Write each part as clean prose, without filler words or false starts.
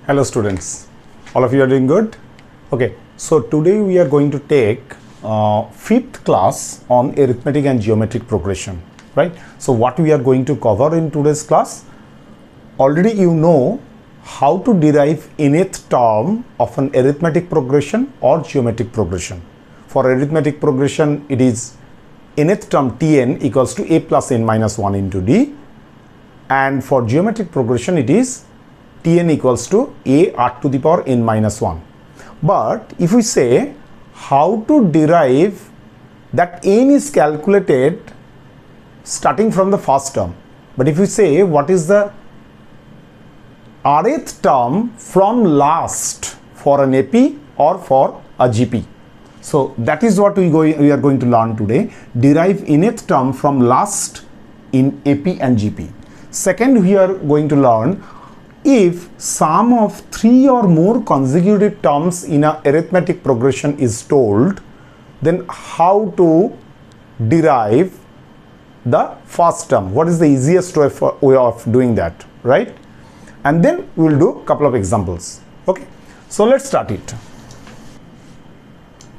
Hello students, all of you are doing good? Okay, so today we are going to take fifth class on arithmetic and geometric progression, right? So what we are going to cover in today's class, already you know how to derive nth term of an arithmetic progression or geometric progression. For arithmetic progression, it is nth term Tn equals to a plus n minus 1 into d, and for geometric progression it is Tn equals to a r to the power n minus 1. But if we say how to derive that n is calculated starting from the first term, but if we say what is the rth term from last for an AP or for a GP. So that is what we are going to learn today. Derive nth term from last in AP and GP. Second, we are going to learn if sum of 3 or more consecutive terms in a arithmetic progression is told, then how to derive the first term. What is the easiest way of doing that, right? And then we will do a couple of examples. Okay, so let's start it.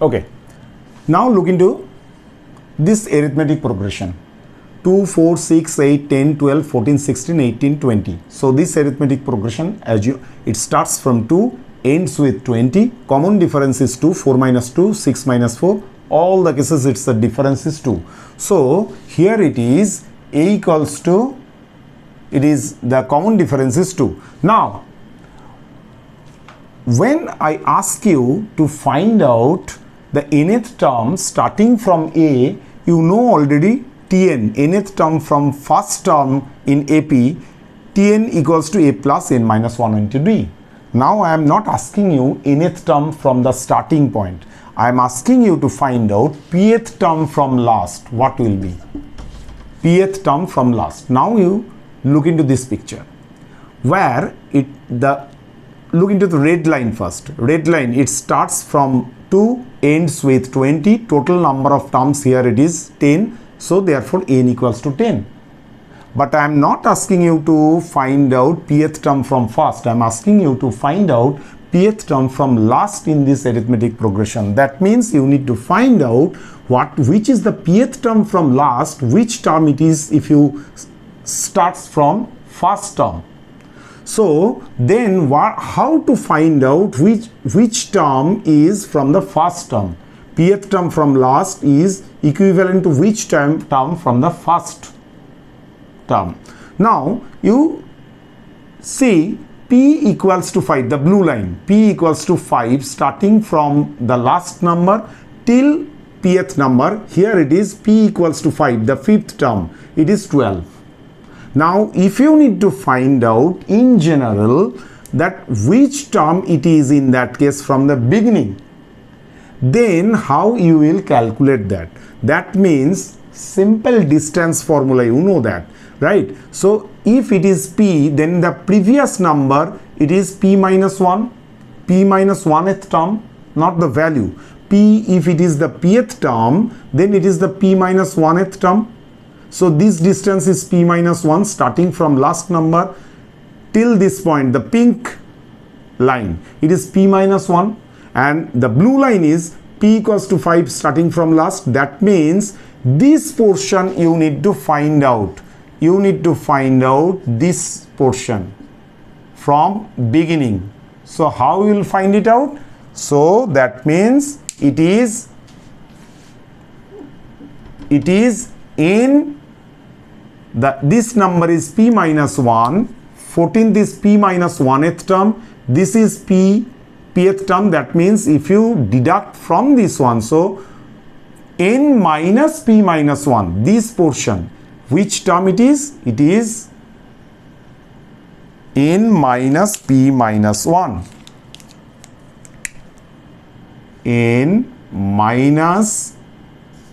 Okay, now look into this arithmetic progression. 2, 4, 6, 8, 10, 12, 14, 16, 18, 20. So this arithmetic progression, it starts from 2, ends with 20. Common difference is 2, 4 minus 2, 6 minus 4. All the cases the difference is 2. So here it is a equals to, the common difference is 2. Now, when I ask you to find out the nth term starting from a, you know already Tn, nth term from first term in AP, Tn equals to a plus n minus 1 into d. Now I am not asking you nth term from the starting point. I am asking you to find out pth term from last. What will be? Pth term from last. Now you look into this picture where look into the red line first. Red line, it starts from 2, ends with 20. Total number of terms here it is 10. So therefore n equals to 10. But I am not asking you to find out pth term from first. I am asking you to find out pth term from last in this arithmetic progression. That means you need to find out which is the pth term from last, which term it is if you starts from first term. So then how to find out which term is from the first term? Pth term from last is equivalent to which term from the first term. Now you see p equals to 5, the blue line, p equals to 5 starting from the last number till pth number. Here it is p equals to 5, the fifth term, it is 12. Now if you need to find out in general that which term it is in that case from the beginning, then how you will calculate that? That means simple distance formula, you know that, right? So if it is p, then the previous number it is p minus 1, p minus 1th term, not the value. P, if it is the pth term, then it is the p minus 1th term. So this distance is p minus 1 starting from last number till this point, the pink line, it is p minus 1. And the blue line is p equals to 5 starting from last. That means this portion you need to find out. You need to find out this portion from beginning. So how you will find it out? So that means it is in this number is p minus 1, 14 this p minus 1th term, this is pth term. That means if you deduct from this one, so n minus p minus 1, this portion, which term it is? It is n minus p minus 1. N minus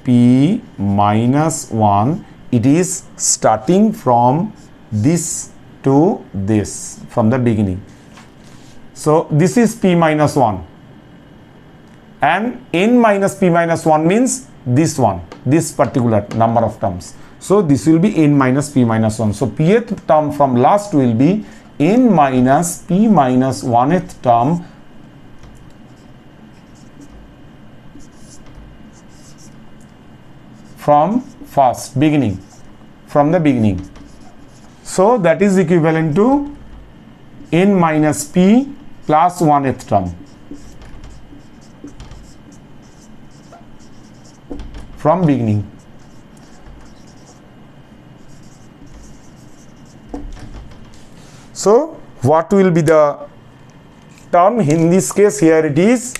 p minus 1, it is starting from this to this, from the beginning. So this is p minus 1 and n minus p minus 1 means this one, this particular number of terms. So this will be n minus p minus 1. So pth term from last will be n minus p minus 1th term from first beginning, from the beginning. So that is equivalent to n minus p plus 1th term from beginning. So what will be the term? In this case here it is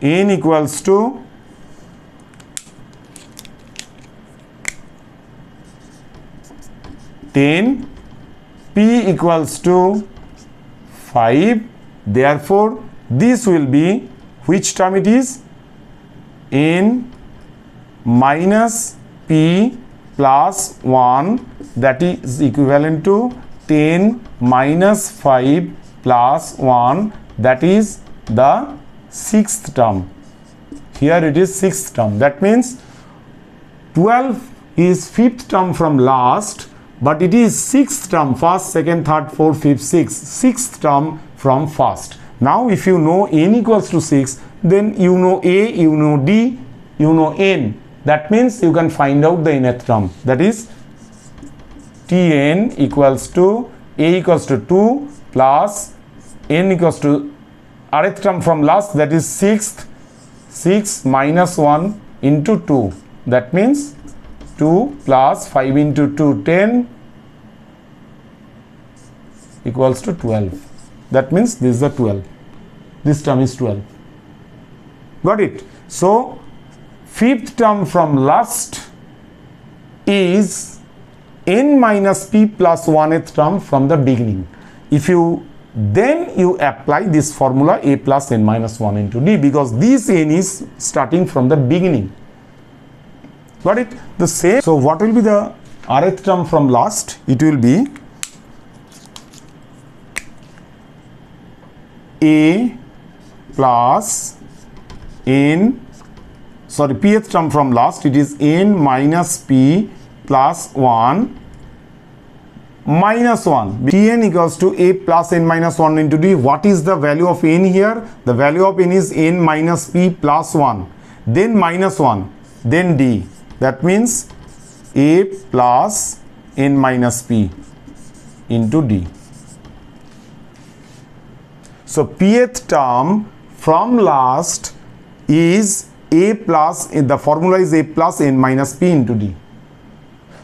n equals to (10), p equals to 5. Therefore this will be, which term it is? N minus p plus 1, that is equivalent to 10 minus 5 plus 1, that is the 6th term. Here it is 6th term. That means 12 is 5th term from last, but it is 6th term, first, second, third, fourth, fifth, sixth, 6th term from first. Now if you know n equals to 6, then you know a, you know d, you know n. That means you can find out the nth term. That is Tn equals to a equals to 2 plus n equals to rth term from last, that is 6th, 6 minus 1 into 2. That means 2 plus 5 into 2, 10 equals to 12. That means this is the 12. This term is 12. Got it? So 5th term from last is n minus p plus 1th term from the beginning. If you then you apply this formula a plus n minus 1 into d, because this n is starting from the beginning. Got it? The same. So what will be the rth term from last? It will be a plus n, sorry, pth term from last, it is n minus p plus 1 minus 1. Tn equals to a plus n minus 1 into d. What is the value of n here? The value of n is n minus p plus 1, then minus 1, then d. That means a plus n minus p into d. So pth term from last is a plus, the formula is a plus n minus p into d.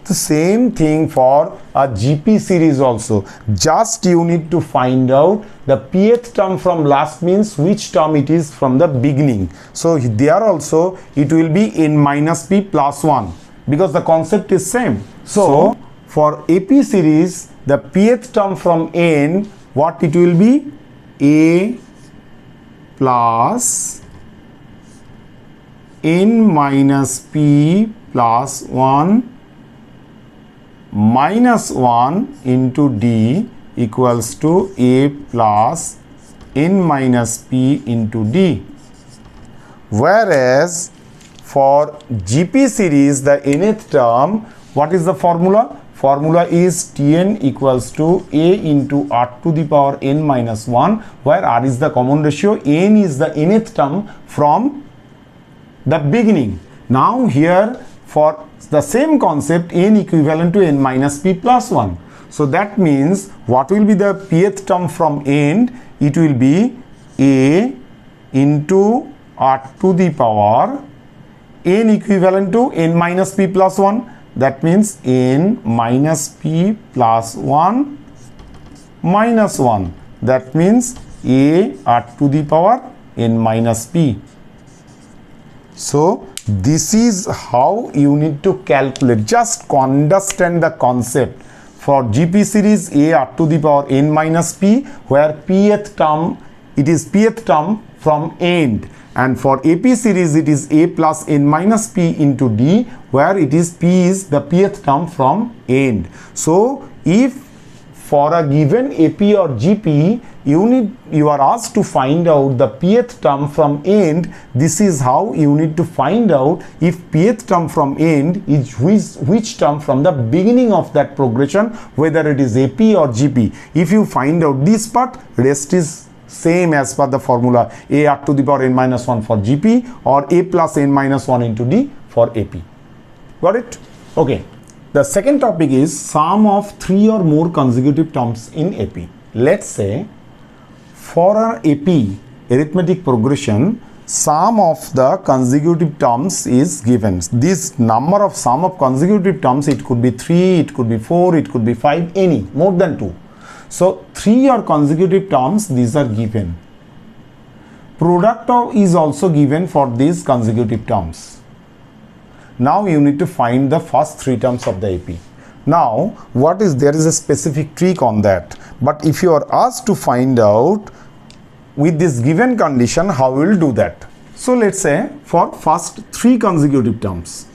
The same thing for a GP series also. Just you need to find out the pth term from last means which term it is from the beginning. So there also it will be n minus p plus 1, because the concept is same. So for AP series, the pth term from n, what it will be? A plus n minus p plus 1 minus 1 into d equals to a plus n minus p into d. Whereas for GP series, the nth term, what is the formula? Formula is Tn equals to a into r to the power n minus 1, where r is the common ratio, n is the nth term from the beginning. Now here for the same concept, n equivalent to n minus p plus 1. So that means what will be the pth term from n? It will be a into r to the power n equivalent to n minus p plus 1. That means n minus p plus 1 minus 1. That means a r to the power n minus p. So this is how you need to calculate. Just understand the concept. For GP series, a r to the power n minus p, where pth term, it is pth term from end. And for AP series, it is a plus n minus p into d, where it is p is the pth term from end. So if for a given AP or GP, you are asked to find out the pth term from end. This is how you need to find out if pth term from end is which term from the beginning of that progression, whether it is AP or GP. If you find out this part, rest is same as per the formula a r to the power n minus 1 for GP or a plus n minus 1 into d for AP. Got it? Okay. The second topic is sum of 3 or more consecutive terms in AP. Let's say for our AP arithmetic progression, sum of the consecutive terms is given. This number of sum of consecutive terms, it could be 3, it could be 4, it could be 5, any more than 2. So 3 or consecutive terms, these are given. Product of is also given for these consecutive terms. Now you need to find the first 3 terms of the AP. Now there is a specific trick on that, but if you are asked to find out with this given condition, how we will do that? So let's say for first 3 consecutive terms,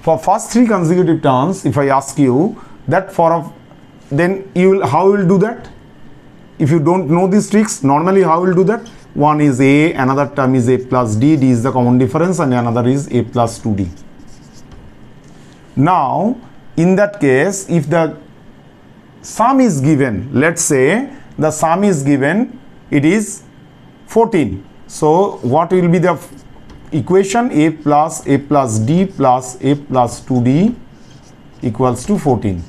for first 3 consecutive terms, if I ask you that then how you will do that? If you don't know these tricks, normally how you will do that? One is a, another term is a plus d, d is the common difference, and another is a plus 2d. Now in that case, if the sum is given, let's say the sum is given, it is 14. So what will be the equation? A plus d plus a plus 2d equals to 14.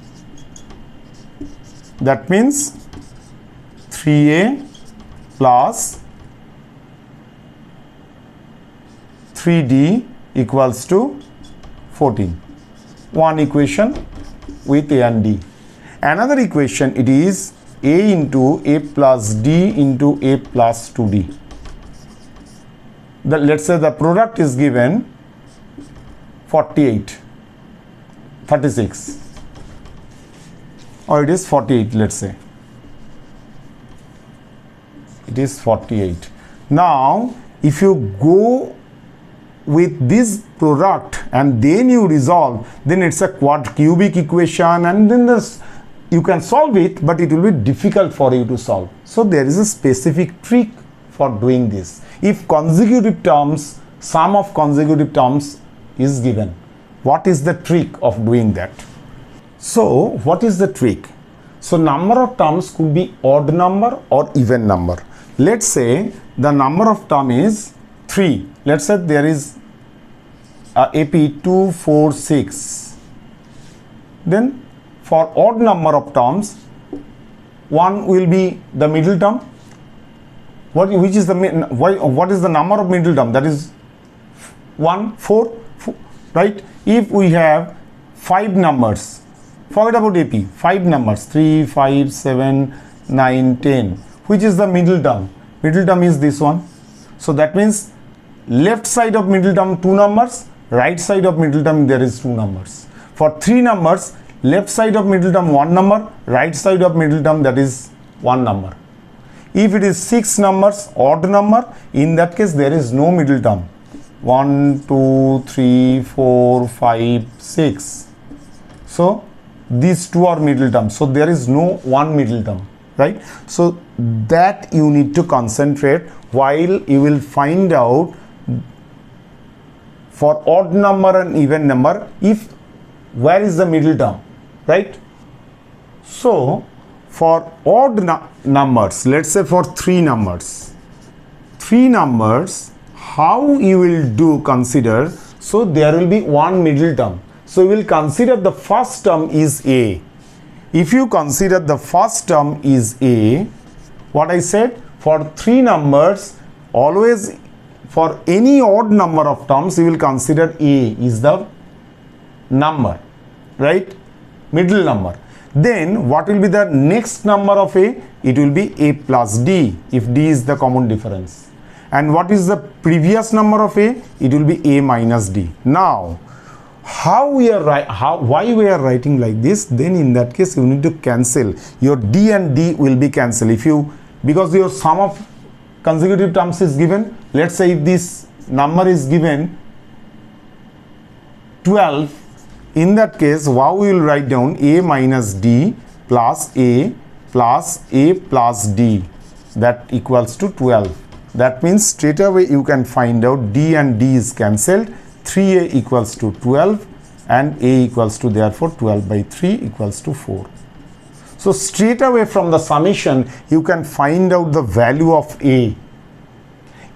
That means 3a plus 3d equals to 14. One equation with a and d. Another equation, it is a into a plus d into a plus 2d. Let's say the product is given 48, 36. Or it is 48, let's say. It is 48. Now, if you go with this product and then you resolve, then it's a quad-cubic equation, and then you can solve it, but it will be difficult for you to solve. So there is a specific trick for doing this. If consecutive terms, sum of consecutive terms is given, what is the trick of doing that? So what is the trick? So number of terms could be odd number or even number. Let's say the number of term is 3. Let's say there is AP 2, 4, 6. Then for odd number of terms, 1 will be the middle term. What is the number of middle term? That is 1, 4, right? If we have 5 numbers, forget about AP, 5 numbers, 3, 5, 7, 9, 10. Which is the middle term? Middle term is this one. So that means left side of middle term 2 numbers, right side of middle term there is 2 numbers. For 3 numbers, left side of middle term 1 number, right side of middle term that is 1 number. If it is 6 numbers, odd number, in that case there is no middle term. 1, 2, 3, 4, 5, 6. So these 2 are middle terms. So there is no one middle term, right? So that you need to concentrate while you will find out for odd number and even number, where is the middle term, right? So for odd numbers, let's say for 3 numbers, how you will do, consider, so there will be one middle term. So you will consider the first term is a. If you consider the first term is a, what I said, for 3 numbers, always for any odd number of terms, you will consider a is the number, right? Middle number. Then what will be the next number of a? It will be a plus d, if d is the common difference. And what is the previous number of a? It will be a minus d. Now, why we are writing like this? Then in that case you need to cancel. Your d and d will be cancelled. Because your sum of consecutive terms is given. Let's say if this number is given 12, in that case what we will write down a minus d plus a plus d, that equals to 12. That means straight away you can find out d and d is cancelled, 3a equals to 12 and a equals to therefore 12 by 3 equals to 4. So straight away from the summation you can find out the value of a.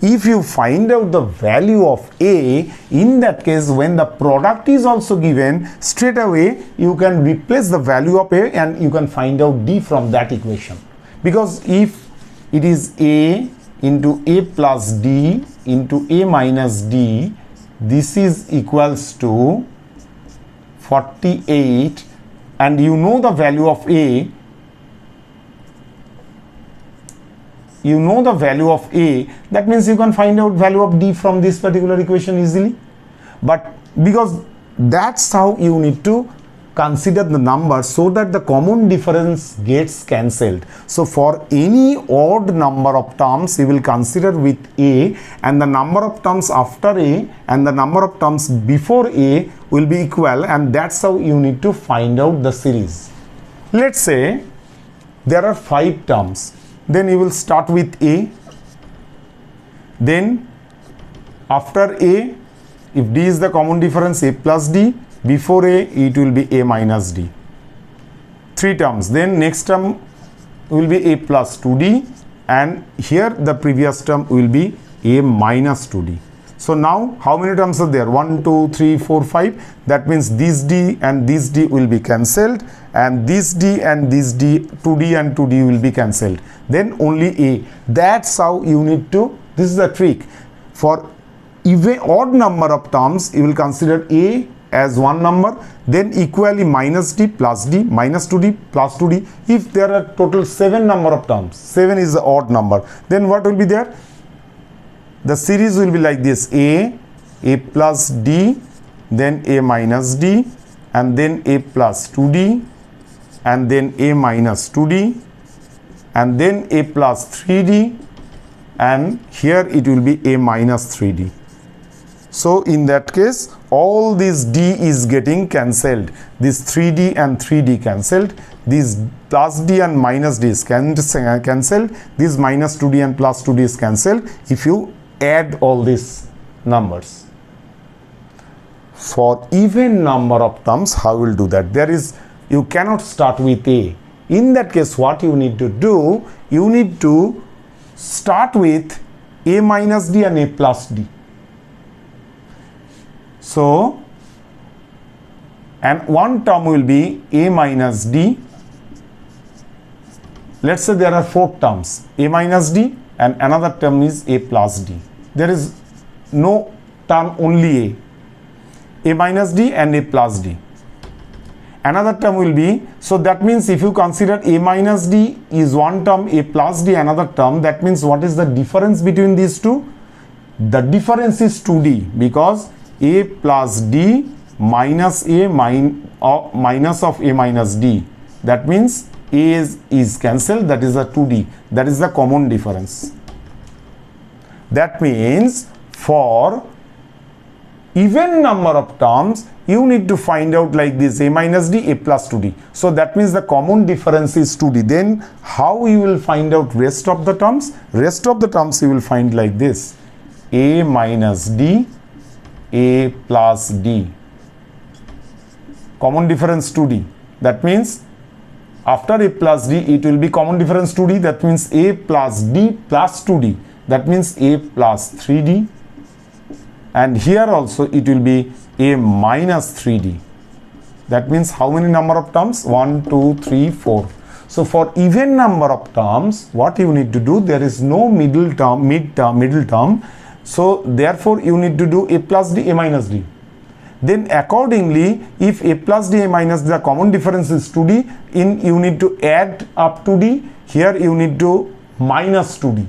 If you find out the value of a, in that case when the product is also given, straight away you can replace the value of a and you can find out d from that equation. Because if it is a into a plus d into a minus d, this is equals to 48, and you know the value of a, you know the value of a, that means you can find out value of d from this particular equation easily. But because that's how you need to consider the number, so that the common difference gets cancelled. So for any odd number of terms you will consider with a, and the number of terms after a and the number of terms before a will be equal, and that's how you need to find out the series. Let's say there are 5 terms, then you will start with a, then after a, if d is the common difference, a plus d, before a it will be a minus d. 3 terms, then next term will be a plus 2d, and here the previous term will be a minus 2d. So now how many terms are there? 1, 2, 3, 4, 5. That means this d and this d will be cancelled, and this d and this d, 2d and 2d will be cancelled. Then only a. That's how you need to, this is the trick. For even odd number of terms you will consider a as one number, then equally minus d plus d, minus 2d plus 2d. If there are total 7 number of terms, 7 is the odd number, then what will be there? The series will be like this: a plus d, then a minus d, and then a plus 2d, and then a minus 2d, and then a plus 3d, and here it will be a minus 3d. So in that case all this d is getting cancelled, this 3d and 3d cancelled, this plus d and minus d is cancelled, this minus 2d and plus 2d is cancelled if you add all these numbers. For even number of terms, how will do that? There is, you cannot start with a. In that case what you need to do, you need to start with a minus d and a plus d. So, and one term will be a minus d. Let's say there are 4 terms, a minus d, and another term is a plus d. There is no term only a minus d and a plus d. Another term will be, so that means if you consider a minus d is one term, a plus d another term, that means what is the difference between these two? The difference is 2d, because a plus d minus a minus of a minus d, that means a is cancelled, that is a 2d, that is the common difference. That means for even number of terms you need to find out like this: a minus d, a plus 2d. So that means the common difference is 2d. Then how you will find out rest of the terms? Rest of the terms you will find like this: a minus d, a plus d. Common difference 2d. That means after a plus d it will be common difference 2d. That means a plus d plus 2d. That means a plus 3d. And here also it will be a minus 3d. That means how many number of terms? 1, 2, 3, 4. So for even number of terms, what you need to do, there is no middle term, middle term. So therefore you need to do a plus d, a minus d. Then accordingly, if a plus d, a minus d, the common difference is 2d, you need to add up 2d. Here you need to minus 2d.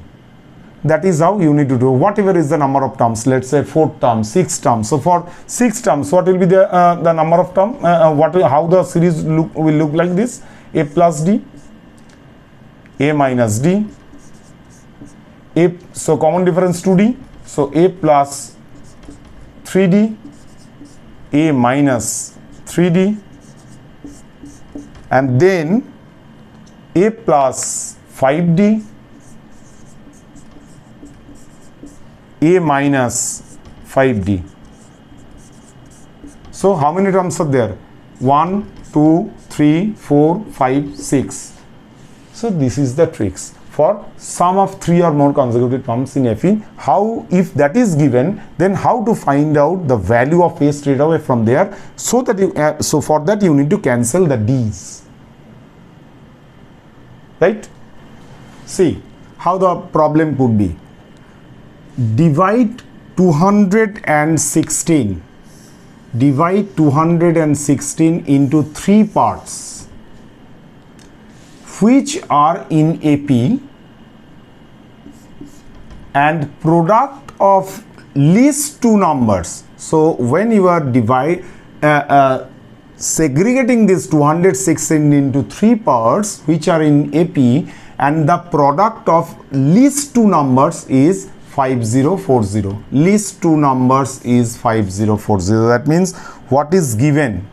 That is how you need to do. Whatever is the number of terms, let's say 4 terms, 6 terms. So for 6 terms, what will be the number of terms? How the series will look like this: a plus d, a minus d, A, so common difference 2d, so a plus 3d, a minus 3d, and then a plus 5d, a minus 5d. So how many terms are there? 1, 2, 3, 4, 5, 6. So this is the tricks for sum of 3 or more consecutive terms in FE. How, if that is given, then how to find out the value of A straight away from there, so that you so for that you need to cancel the D's, right? See how the problem could be. Divide 216. Divide 216 into 3 parts which are in AP, and product of least 2 numbers. So when you are segregating this 216 into 3 parts which are in AP, and the product of least 2 numbers is 5040. Least 2 numbers is 5040. That means what is given?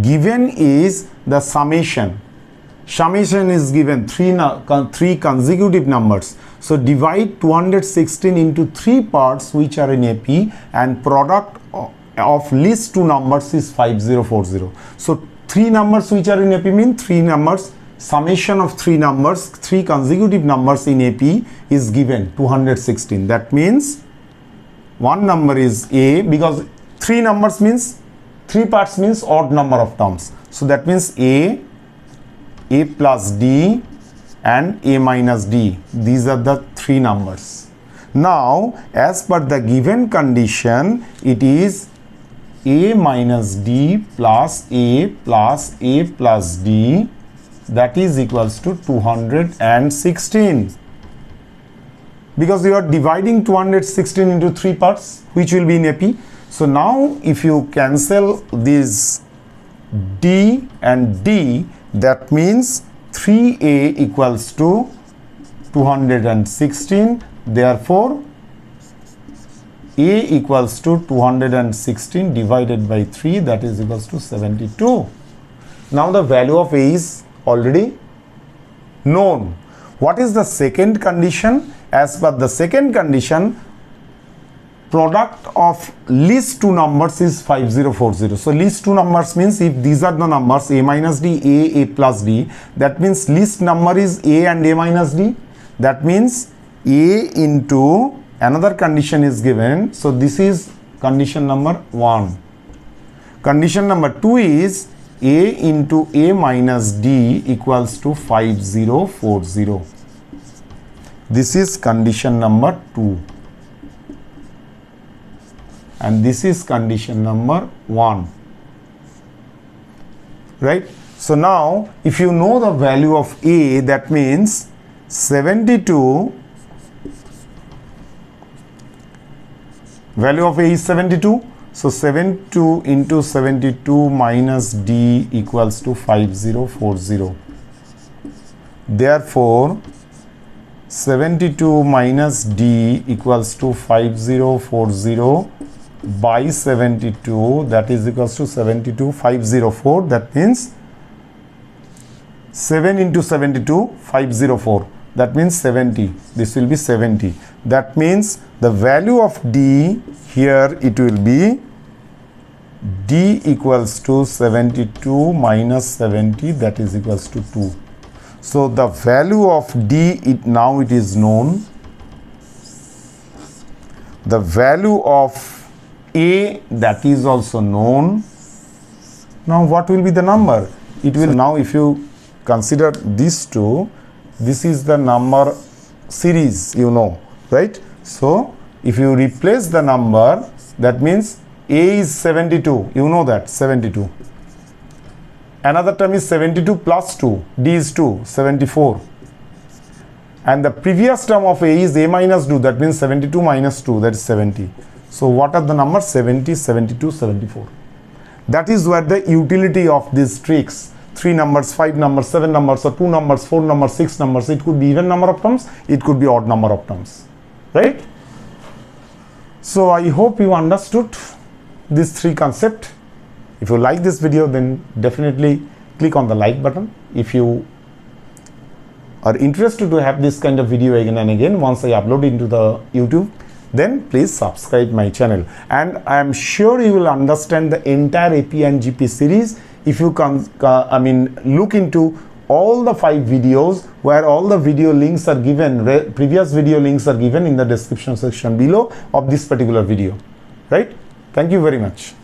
Given is the summation. Summation is given 3 consecutive numbers. So divide 216 into 3 parts which are in AP, and product of least 2 numbers is 5040. So 3 numbers which are in AP mean 3 numbers. Summation of 3 numbers, 3 consecutive numbers in AP is given 216. That means one number is A, because 3 numbers means 3 parts means odd number of terms. So that means A plus D and A minus D. These are the 3 numbers. Now as per the given condition, it is A minus D plus A plus A plus D, that is equals to 216, because you are dividing 216 into 3 parts which will be in AP. So now if you cancel this D and D, that means 3A equals to 216. Therefore A equals to 216 divided by 3, that is equals to 72. Now the value of A is already known. What is the second condition? As per the second condition, product of least 2 numbers is 5040. So least 2 numbers means if these are the numbers A minus D, A plus D, that means least number is A and A minus D. That means A into another condition is given. So this is condition number 1. Condition number 2 is A into A minus D equals to 5040. This is condition number 2. And this is condition number 1. Right? So now if you know the value of A, that means 72, value of A is 72. So 72 into 72 minus D equals to 5040. Therefore 72 minus D equals to 5040 by 72, that is equals to 72 504. That means 7 into 72 504. That means 70. This will be 70. That means the value of D here, it will be D equals to 72 minus 70, that is equals to 2. So the value of D, now it is known. The value of A, that is also known. Now what will be the number? It will, now if you consider these two, this is the number series, you know, right? So if you replace the number, that means A is 72, you know that, 72. Another term is 72 plus 2, D is 2, 74. And the previous term of A is A minus 2, that means 72 minus 2, that is 70. So what are the numbers? 70, 72, 74. That is where the utility of these tricks, 3 numbers, 5 numbers, 7 numbers, or 2 numbers, 4 numbers, 6 numbers, it could be even number of terms, it could be odd number of terms. right? So I hope you understood these three concepts. If you like this video, then definitely click on the like button. If you are interested to have this kind of video again and again once I upload into the YouTube, then please subscribe my channel. And I am sure you will understand the entire AP and GP series if you look into all the 5 videos where all the video links are given, previous video links are given in the description section below of this particular video, right? Thank you very much.